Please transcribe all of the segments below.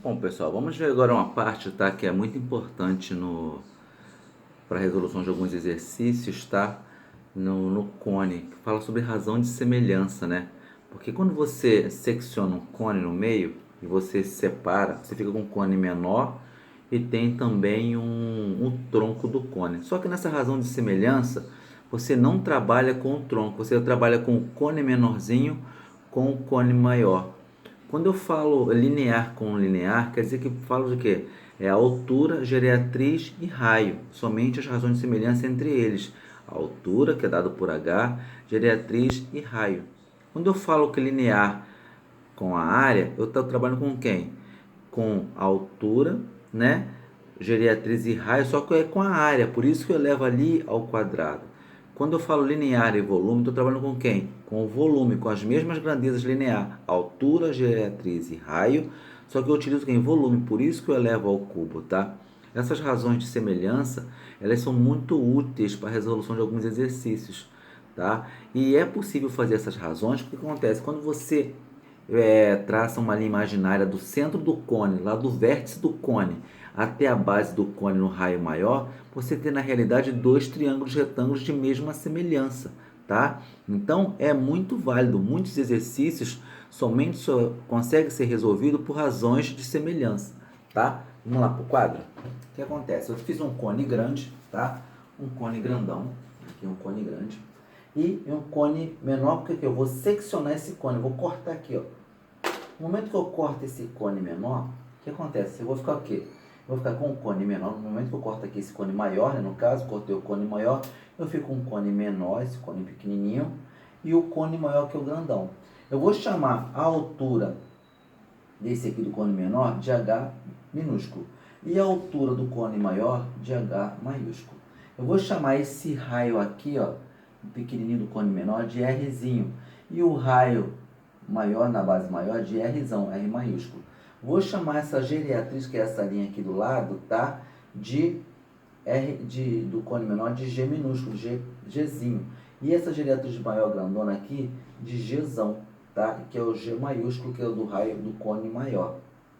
Bom, pessoal, vamos ver agora uma parte, tá, que é muito importante para a resolução de alguns exercícios, tá? No cone, que fala sobre razão de semelhança, né? Porque quando você secciona um cone no meio e você separa, você fica com um cone menor e tem também um tronco do cone. Só que nessa razão de semelhança, você não trabalha com o tronco, você trabalha com o cone menorzinho com o cone maior. Quando eu falo linear com linear, quer dizer que falo de quê? É altura, geriatriz e raio. Somente as razões de semelhança entre eles. A altura, que é dado por H, geriatriz e raio. Quando eu falo que linear com a área, eu estou trabalhando com quem? Com a altura, né? Geriatriz e raio, só que é com a área, por isso que eu levo ali ao quadrado. Quando eu falo linear e volume, estou trabalhando com quem? Com o volume, com as mesmas grandezas linear, altura, geriatriz e raio, só que eu utilizo quem? Volume, por isso que eu elevo ao cubo, tá? Essas razões de semelhança, elas são muito úteis para a resolução de alguns exercícios, tá? E é possível fazer essas razões, o que acontece? Quando você traça uma linha imaginária do centro do cone, lá do vértice do cone, até a base do cone no raio maior, você tem na realidade dois triângulos retângulos de mesma semelhança, tá? Então é muito válido, muitos exercícios somente só conseguem ser resolvidos por razões de semelhança, tá? Vamos lá para o quadro? O que acontece? Eu fiz um cone grande, tá? Um cone grandão, aqui um cone grande, e um cone menor, porque eu vou seccionar esse cone, eu vou cortar aqui, ó. No momento que eu corto esse cone menor, o que acontece? Eu vou ficar o quê? Eu vou ficar com um cone menor. No momento que eu corto aqui esse cone maior, né? No caso, cortei o cone maior, eu fico com um cone menor, esse cone pequenininho, e o cone maior que é o grandão. Eu vou chamar a altura desse aqui do cone menor de H minúsculo e a altura do cone maior de H maiúsculo. Eu vou chamar esse raio aqui, ó, pequenininho do cone menor, de Rzinho, e o raio maior na base maior de Rzão, R maiúsculo. Vou chamar essa geriatriz, que é essa linha aqui do lado, tá? De do cone menor de G minúsculo, Gzinho. E essa geriatriz maior grandona aqui de Gzão, tá? Que é o G maiúsculo, que é o do raio do cone maior,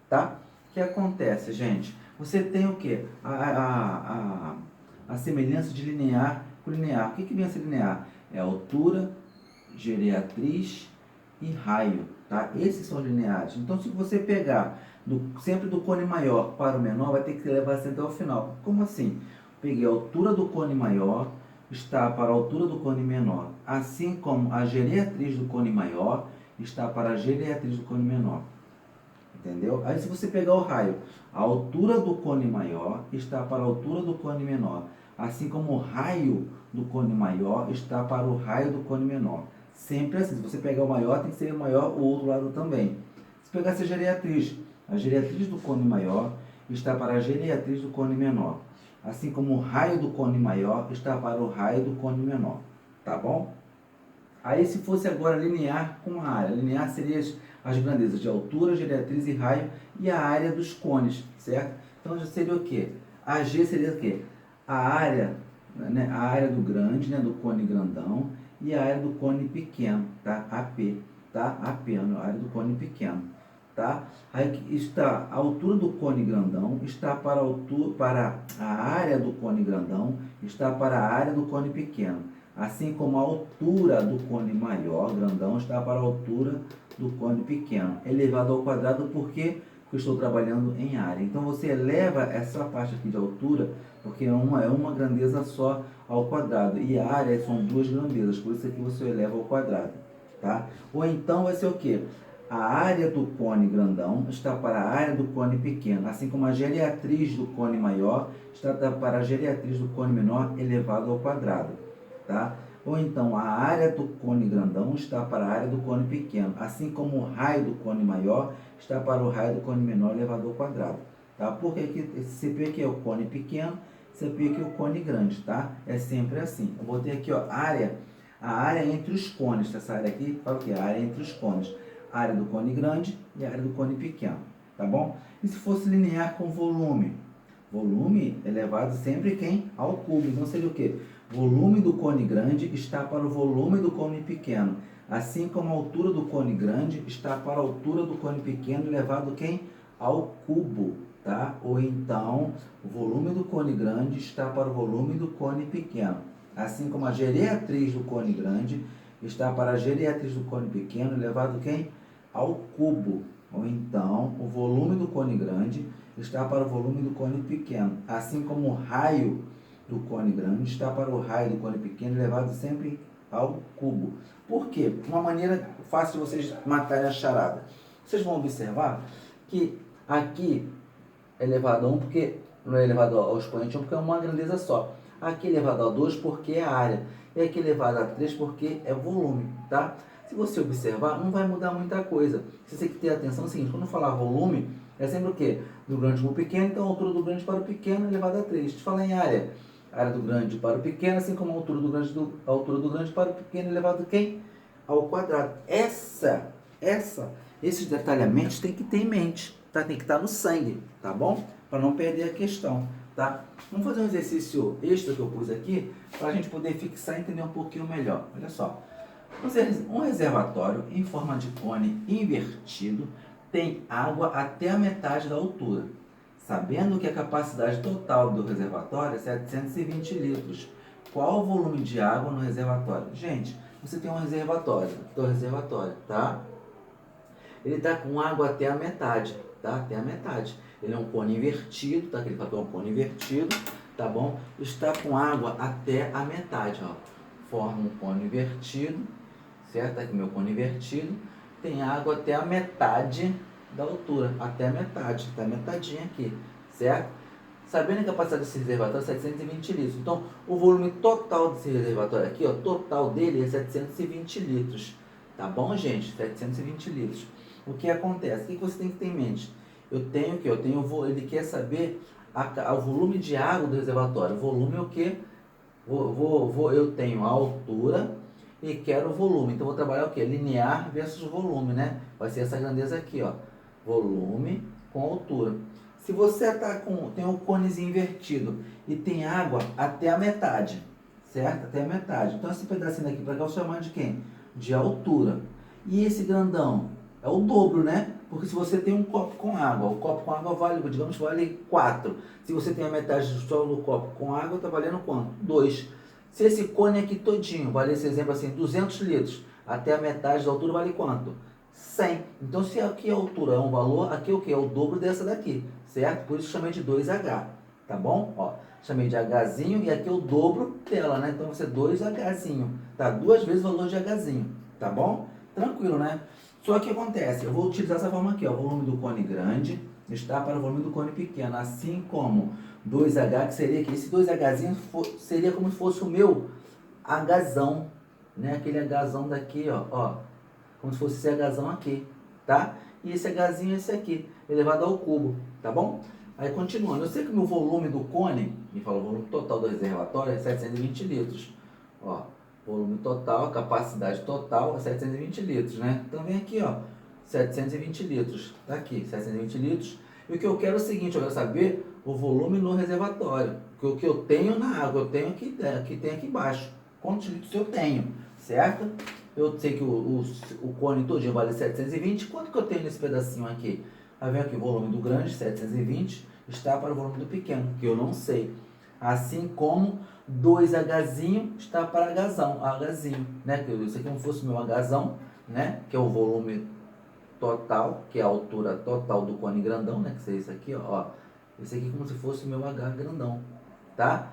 tá? O que acontece, gente? Você tem o quê? A semelhança de linear com linear. O que vem a ser linear? É altura, geriatriz e raio, tá? Esses são lineares. Então, se você pegar sempre do cone maior para o menor, vai ter que levar sempre ao final. Como assim? Peguei a altura do cone maior, está para a altura do cone menor, assim como a geriatriz do cone maior está para a geriatriz do cone menor. Entendeu? Aí, se você pegar o raio, a altura do cone maior está para a altura do cone menor, assim como o raio do cone maior está para o raio do cone menor. Sempre assim. Se você pegar o maior, tem que ser o maior o outro lado também. Se pegar essa geriatriz, a geriatriz do cone maior está para a geriatriz do cone menor, assim como o raio do cone maior está para o raio do cone menor. Tá bom? Aí, se fosse agora linear com a área, linear seria as grandezas de altura, geriatriz e raio e a área dos cones, certo? Então, já seria o quê? A G seria o quê? A área, né, a área do grande, né, do cone grandão, e a área do cone pequeno, tá? AP, tá? AP, a área do cone pequeno, tá? Aí está a altura do cone grandão, está para a área do cone grandão, está para a área do cone pequeno. Assim como a altura do cone maior, grandão, está para a altura do cone pequeno. Elevado ao quadrado porque eu estou trabalhando em área. Então você eleva essa parte aqui de altura, porque é uma grandeza só ao quadrado. E a área são duas grandezas, por isso aqui você eleva ao quadrado. Tá? Ou então vai ser o quê? A área do cone grandão está para a área do cone pequeno, assim como a geriatriz do cone maior está para a geriatriz do cone menor elevado ao quadrado. Tá? Ou então, a área do cone grandão está para a área do cone pequeno, assim como o raio do cone maior está para o raio do cone menor elevado ao quadrado. Tá? Porque aqui, esse CP aqui é o cone pequeno, CP aqui é o cone grande, tá? É sempre assim. Eu botei aqui, ó, a área entre os cones. Essa área aqui fala o quê? A área entre os cones. A área do cone grande e a área do cone pequeno, tá bom? E se fosse linear com volume? Volume elevado sempre quem? Ao cubo. Então seria o quê? Volume do cone grande está para o volume do cone pequeno. Assim como a altura do cone grande está para a altura do cone pequeno elevado quem? ao cubo, tá? Ou então, o volume do cone grande está para o volume do cone pequeno. Assim como a gereatriz do cone grande está para a gereatriz do cone pequeno elevado quem? Ao cubo. Ou então, o volume do cone grande está para o volume do cone pequeno. Assim como o raio do cone grande está para o raio do cone pequeno elevado sempre ao cubo. Por quê? Uma maneira fácil de vocês matarem a charada. Vocês vão observar que aqui é elevado a 1 porque não é elevado ao expoente 1 porque é uma grandeza só. Aqui é elevado a 2 porque é a área. E aqui é elevado a 3 porque é volume, tá? Se você observar, não vai mudar muita coisa. Você tem que ter atenção é o seguinte, quando eu falar volume, é sempre o quê? Do grande para o pequeno, então a altura do grande para o pequeno elevado a 3. Se falar em área, a área do grande para o pequeno, assim como a altura do grande para o pequeno elevado a quem? Ao quadrado. Esses detalhamentos tem que ter em mente, tá? Tem que estar no sangue, tá bom? Para não perder a questão, tá? Vamos fazer um exercício extra que eu pus aqui, para a gente poder fixar e entender um pouquinho melhor. Olha só. Um reservatório em forma de cone invertido tem água até a metade da altura. Sabendo que a capacidade total do reservatório é 720 litros. Qual o volume de água no reservatório? Gente, você tem um reservatório. Aqui está o reservatório, tá? Ele está com água até a metade, tá? Até a metade. Ele é um cone invertido, tá? Aquele fator é um cone invertido, tá bom? Está com água até a metade, ó. Forma um cone invertido, certo? Aqui meu cone invertido. Tem água até a metade da altura, até a metade, tá metadinha aqui, certo? Sabendo a capacidade desse reservatório é 720 litros. Então, o volume total desse reservatório aqui, ó, total dele é 720 litros. Tá bom, gente? 720 litros. O que acontece? O que você tem que ter em mente? Ele quer saber o volume de água do reservatório. O volume é o quê? Eu tenho a altura e quero o volume. Então, vou trabalhar o quê? Linear versus volume, né? Vai ser essa grandeza aqui, ó. Volume com altura. Se você tem um conezinho invertido e tem água até a metade, certo? Até a metade. Então, esse pedacinho daqui para cá eu vou chamar de quem? De altura. E esse grandão é o dobro, né? Porque se você tem um copo com água, o copo com água vale, digamos, vale 4. Se você tem a metade só do copo com água, está valendo quanto? 2. Se esse cone aqui todinho, vale esse exemplo assim, 200 litros, até a metade da altura vale quanto? 100. Então, se aqui a altura é um valor, aqui é o que? É o dobro dessa daqui, certo? Por isso chamei de 2H, tá bom? Ó, chamei de Hzinho e aqui é o dobro dela, né? Então, vai ser 2Hzinho, tá? 2 vezes o valor de Hzinho, tá bom? Tranquilo, né? Só que acontece, eu vou utilizar essa forma aqui, ó, o volume do cone grande está para o volume do cone pequeno, assim como 2H, que seria aqui, esse 2Hzinho seria como se fosse o meu Hzão, né? Aquele Hzão daqui, ó, como se fosse esse Hzão aqui, tá? E esse Hzinho é esse aqui, elevado ao cubo, tá bom? Aí continuando, eu sei que o meu volume do cone, me fala o volume total do reservatório é 720 litros, ó, volume total, capacidade total é 720 litros, né? Então vem aqui, ó, 720 litros, tá aqui, 720 litros. E o que eu quero é o seguinte, eu quero saber o volume no reservatório, o que eu tenho na água, eu tenho aqui, tem aqui embaixo, quantos litros eu tenho, certo? Eu sei que o cone todinho vale 720, quanto que eu tenho nesse pedacinho aqui? Aí vem aqui, o volume do grande, 720, está para o volume do pequeno, que eu não sei. Assim como 2Hzinho está para Hzinho, né? Isso aqui como se fosse o meu Hzão, né? Que é o volume total, que é a altura total do cone grandão, né? Que seria isso aqui, ó. Esse aqui como se fosse o meu H grandão, tá?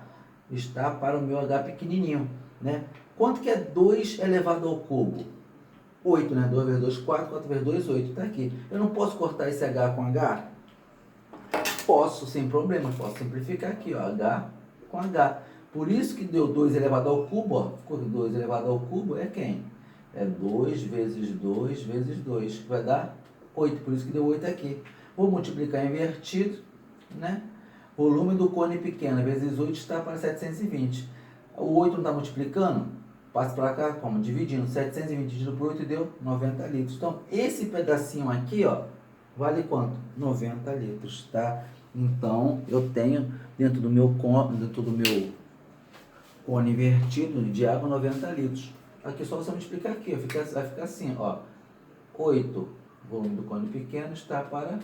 Está para o meu H pequenininho, né? Quanto que é 2 elevado ao cubo? 8, né? 2 vezes 2, 4, 4 vezes 2, 8. Tá aqui. Eu não posso cortar esse H com H? Posso, sem problema. Posso simplificar aqui, ó. H com H. Por isso que deu 2 elevado ao cubo, ó. Ficou 2 elevado ao cubo é quem? É 2 vezes 2 vezes 2. Que vai dar 8. Por isso que deu 8 aqui. Vou multiplicar invertido, né? Volume do cone pequeno vezes 8 está para 720. O 8 não está multiplicando? Passa para cá, como? Dividindo. 720 dividido por 8 deu 90 litros. Então, esse pedacinho aqui, ó, vale quanto? 90 litros, tá? Então, eu tenho dentro do meu cone invertido de água 90 litros. Aqui só você multiplicar aqui, vai ficar assim, ó. 8, volume do cone pequeno está para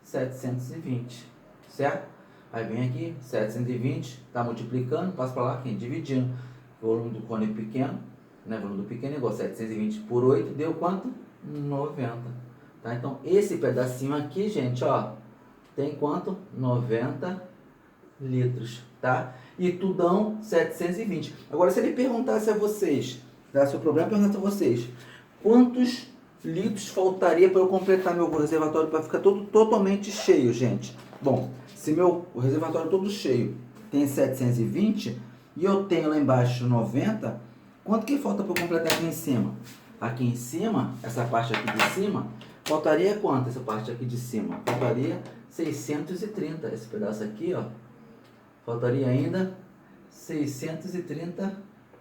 720, certo? Aí vem aqui, 720, está multiplicando, passa para lá, aqui, dividindo. O volume do cone pequeno, né? O volume do pequeno é igual a 720 por 8, deu quanto? 90. Tá? Então, esse pedacinho aqui, gente, ó, tem quanto? 90 litros, tá? E tudão 720. Agora, se ele perguntasse a vocês, tá? Se o problema perguntasse a vocês, quantos litros faltaria para eu completar meu reservatório para ficar todo totalmente cheio, gente? Bom, se meu reservatório todo cheio tem 720 e eu tenho lá embaixo 90, quanto que falta para eu completar aqui em cima? Aqui em cima, essa parte aqui de cima, faltaria quanto essa parte aqui de cima? Faltaria 630, esse pedaço aqui, ó. Faltaria ainda 630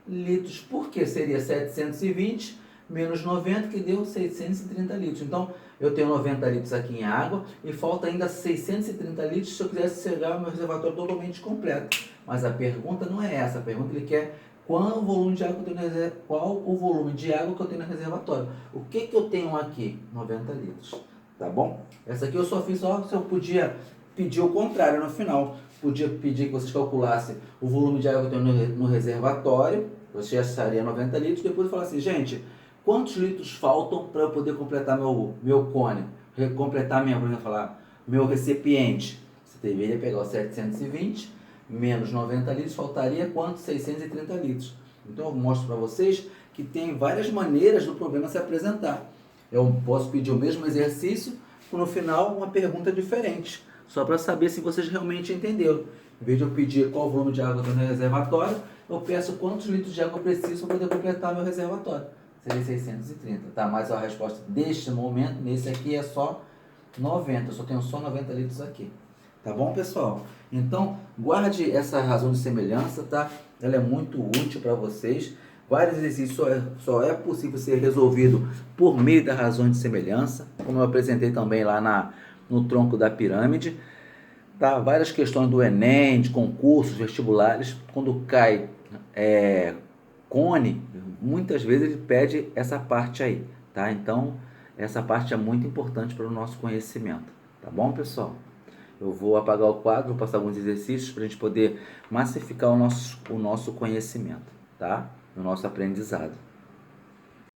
litros. Por que seria 720 menos 90, que deu 630 litros. Então, eu tenho 90 litros aqui em água e falta ainda 630 litros se eu quisesse chegar ao meu reservatório totalmente completo. Mas a pergunta não é essa. A pergunta ele quer qual o volume de água que eu tenho qual o volume de água que eu tenho no reservatório. O que que eu tenho aqui? 90 litros. Tá bom? Essa aqui eu só fiz só se eu podia pedir o contrário no final. Podia pedir que vocês calculassem o volume de água que eu tenho no reservatório. Você acharia 90 litros. Depois eu falar assim, gente, quantos litros faltam para eu poder completar meu cone? Completar meu recipiente. Você deveria pegar os 720 menos 90 litros, faltaria quanto? 630 litros. Então eu mostro para vocês que tem várias maneiras do problema se apresentar. Eu posso pedir o mesmo exercício, com no final uma pergunta diferente, só para saber se vocês realmente entenderam. Em vez de eu pedir qual o volume de água eu tenho no reservatório, eu peço quantos litros de água eu preciso para poder completar meu reservatório. Seria 630, tá? Mas a resposta deste momento, nesse aqui é só 90, eu só tenho só 90 litros aqui. Tá bom, pessoal? Então, guarde essa razão de semelhança, tá? Ela é muito útil para vocês. Vários exercícios só é possível ser resolvido por meio da razão de semelhança, como eu apresentei também lá no tronco da pirâmide. Tá? Várias questões do Enem, de concursos, vestibulares, quando cai cone, muitas vezes ele pede essa parte aí, tá? Então, essa parte é muito importante para o nosso conhecimento, tá bom, pessoal? Eu vou apagar o quadro, vou passar alguns exercícios para a gente poder massificar o nosso conhecimento, tá? O nosso aprendizado.